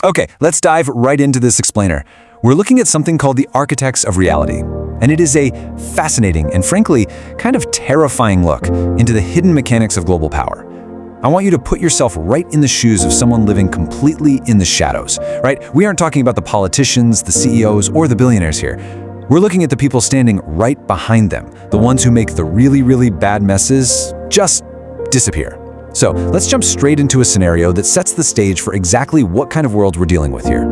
Okay, let's dive right into this explainer. We're looking at something called the architects of reality. And it is a fascinating and frankly, kind of terrifying look into the hidden mechanics of global power. I want you to put yourself right in the shoes of someone living completely in the shadows, right? We aren't talking about the politicians, the CEOs, or the billionaires here. We're looking at the people standing right behind them, the ones who make the really, really bad messes just disappear. So let's jump straight into a scenario that sets the stage for exactly what kind of world we're dealing with here.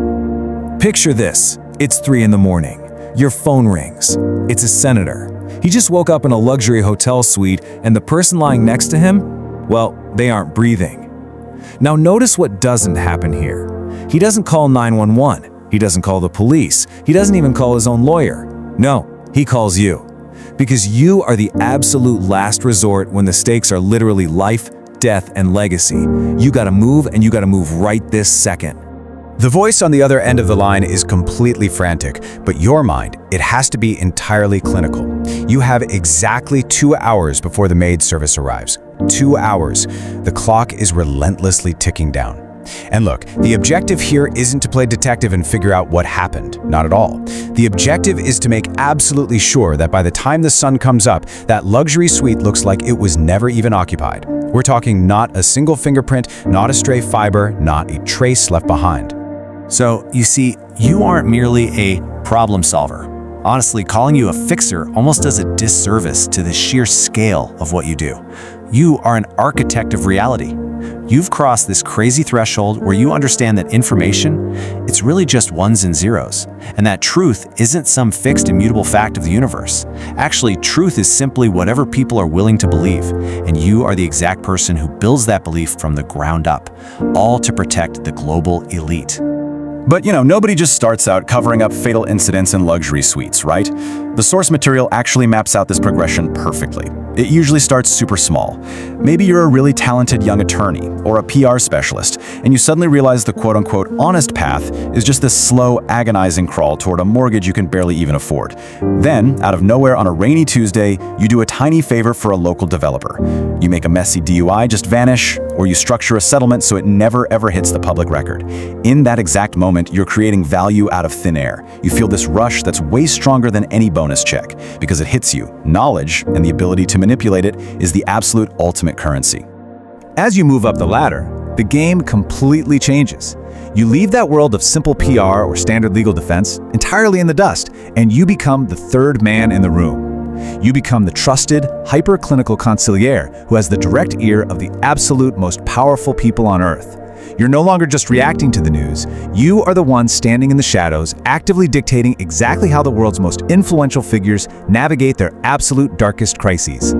Picture this. It's 3 in the morning. Your phone rings. It's a senator. He just woke up in a luxury hotel suite, and the person lying next to him, well, they aren't breathing. Now notice what doesn't happen here. He doesn't call 911. He doesn't call the police. He doesn't even call his own lawyer. No, he calls you. Because you are the absolute last resort when the stakes are literally life, death, and legacy. You gotta move, and you gotta move right this second. The voice on the other end of the line is completely frantic, but your mind, it has to be entirely clinical. You have exactly 2 hours before the maid service arrives. 2 hours. The clock is relentlessly ticking down. And look, the objective here isn't to play detective and figure out what happened. Not at all. The objective is to make absolutely sure that by the time the sun comes up, that luxury suite looks like it was never even occupied. We're talking not a single fingerprint, not a stray fiber, not a trace left behind. So, you see, you aren't merely a problem solver. Honestly, calling you a fixer almost does a disservice to the sheer scale of what you do. You are an architect of reality. You've crossed this crazy threshold where you understand that information, it's really just ones and zeros, and that truth isn't some fixed immutable fact of the universe. Actually, truth is simply whatever people are willing to believe, and you are the exact person who builds that belief from the ground up, all to protect the global elite. But nobody just starts out covering up fatal incidents in luxury suites, right? The source material actually maps out this progression perfectly. It usually starts super small. Maybe you're a really talented young attorney or a PR specialist, and you suddenly realize the quote-unquote honest path is just this slow, agonizing crawl toward a mortgage you can barely even afford. Then, out of nowhere on a rainy Tuesday, you do a tiny favor for a local developer. You make a messy DUI just vanish, or you structure a settlement so it never ever hits the public record. In that exact moment, you're creating value out of thin air. You feel this rush that's way stronger than any bonus check, because it hits you. Knowledge and the ability to manipulate it is the absolute ultimate currency. As you move up the ladder, the game completely changes. You leave that world of simple PR or standard legal defense entirely in the dust, and you become the third man in the room. You become the trusted, hyper-clinical consigliere who has the direct ear of the absolute most powerful people on Earth. You're no longer just reacting to the news. You are the one standing in the shadows, actively dictating exactly how the world's most influential figures navigate their absolute darkest crises.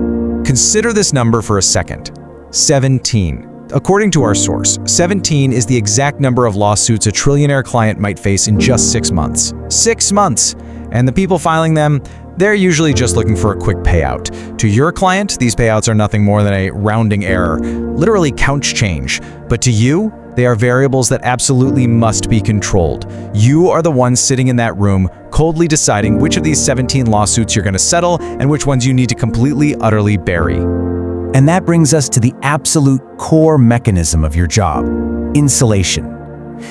Consider this number for a second. 17. According to our source, 17 is the exact number of lawsuits a trillionaire client might face in just 6 months. 6 months! And the people filing them, they're usually just looking for a quick payout. To your client, these payouts are nothing more than a rounding error, literally couch change. But to you, they are variables that absolutely must be controlled. You are the one sitting in that room, coldly deciding which of these 17 lawsuits you're going to settle and which ones you need to completely, utterly bury. And that brings us to the absolute core mechanism of your job: insulation.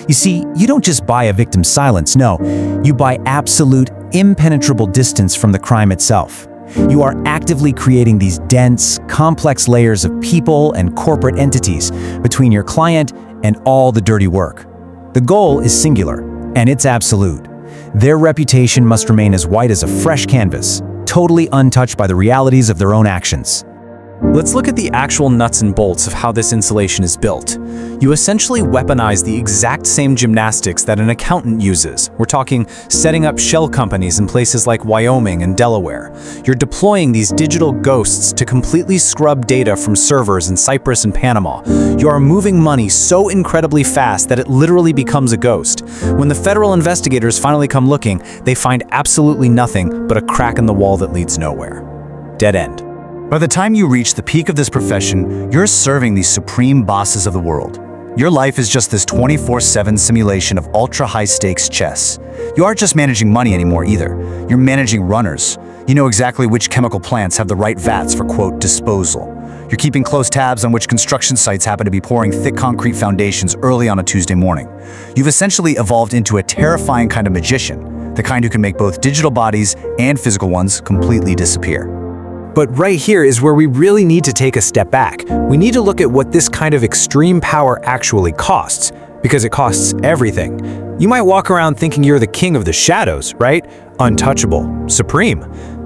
You see, you don't just buy a victim's silence, no. You buy absolute, impenetrable distance from the crime itself. You are actively creating these dense, complex layers of people and corporate entities between your client and all the dirty work. The goal is singular, and it's absolute. Their reputation must remain as white as a fresh canvas, totally untouched by the realities of their own actions. Let's look at the actual nuts and bolts of how this insulation is built. You essentially weaponize the exact same gymnastics that an accountant uses. We're talking setting up shell companies in places like Wyoming and Delaware. You're deploying these digital ghosts to completely scrub data from servers in Cyprus and Panama. You are moving money so incredibly fast that it literally becomes a ghost. When the federal investigators finally come looking, they find absolutely nothing but a crack in the wall that leads nowhere. Dead end. By the time you reach the peak of this profession, you're serving these supreme bosses of the world. Your life is just this 24/7 simulation of ultra-high-stakes chess. You aren't just managing money anymore either. You're managing runners. You know exactly which chemical plants have the right vats for, quote, disposal. You're keeping close tabs on which construction sites happen to be pouring thick concrete foundations early on a Tuesday morning. You've essentially evolved into a terrifying kind of magician, the kind who can make both digital bodies and physical ones completely disappear. But right here is where we really need to take a step back. We need to look at what this kind of extreme power actually costs, because it costs everything. You might walk around thinking you're the king of the shadows, right? Untouchable, supreme.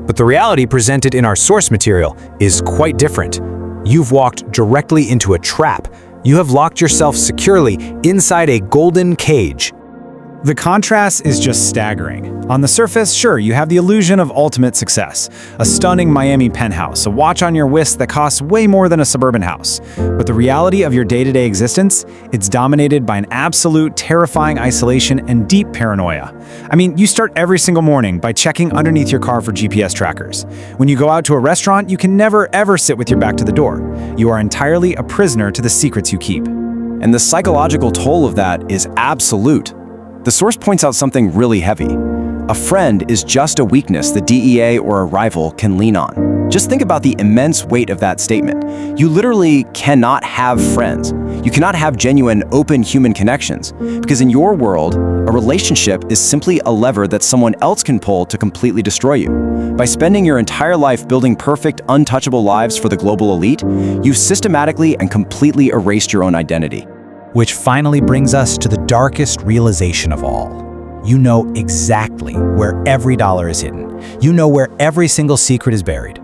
But the reality presented in our source material is quite different. You've walked directly into a trap. You have locked yourself securely inside a golden cage. The contrast is just staggering. On the surface, sure, you have the illusion of ultimate success. A stunning Miami penthouse, a watch on your wrist that costs way more than a suburban house. But the reality of your day-to-day existence, it's dominated by an absolute terrifying isolation and deep paranoia. I mean, you start every single morning by checking underneath your car for GPS trackers. When you go out to a restaurant, you can never ever sit with your back to the door. You are entirely a prisoner to the secrets you keep. And the psychological toll of that is absolute. The source points out something really heavy. A friend is just a weakness the DEA or a rival can lean on. Just think about the immense weight of that statement. You literally cannot have friends. You cannot have genuine, open human connections, because in your world, a relationship is simply a lever that someone else can pull to completely destroy you. By spending your entire life building perfect, untouchable lives for the global elite, you've systematically and completely erased your own identity. Which finally brings us to the darkest realization of all. You know exactly where every dollar is hidden. You know where every single secret is buried.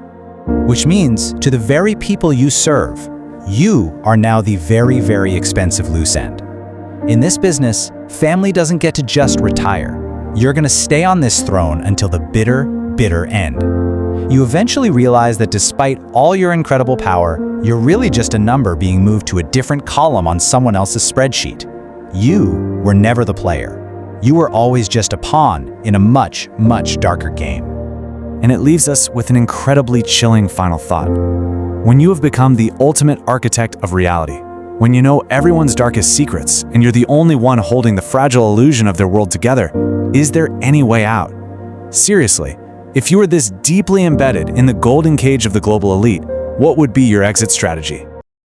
Which means, to the very people you serve, you are now the very, very expensive loose end. In this business, family doesn't get to just retire. You're gonna stay on this throne until the bitter, bitter end. You eventually realize that despite all your incredible power, you're really just a number being moved to a different column on someone else's spreadsheet. You were never the player. You were always just a pawn in a much, much darker game. And it leaves us with an incredibly chilling final thought. When you have become the ultimate architect of reality, when you know everyone's darkest secrets and you're the only one holding the fragile illusion of their world together, is there any way out? Seriously, if you were this deeply embedded in the golden cage of the global elite, what would be your exit strategy?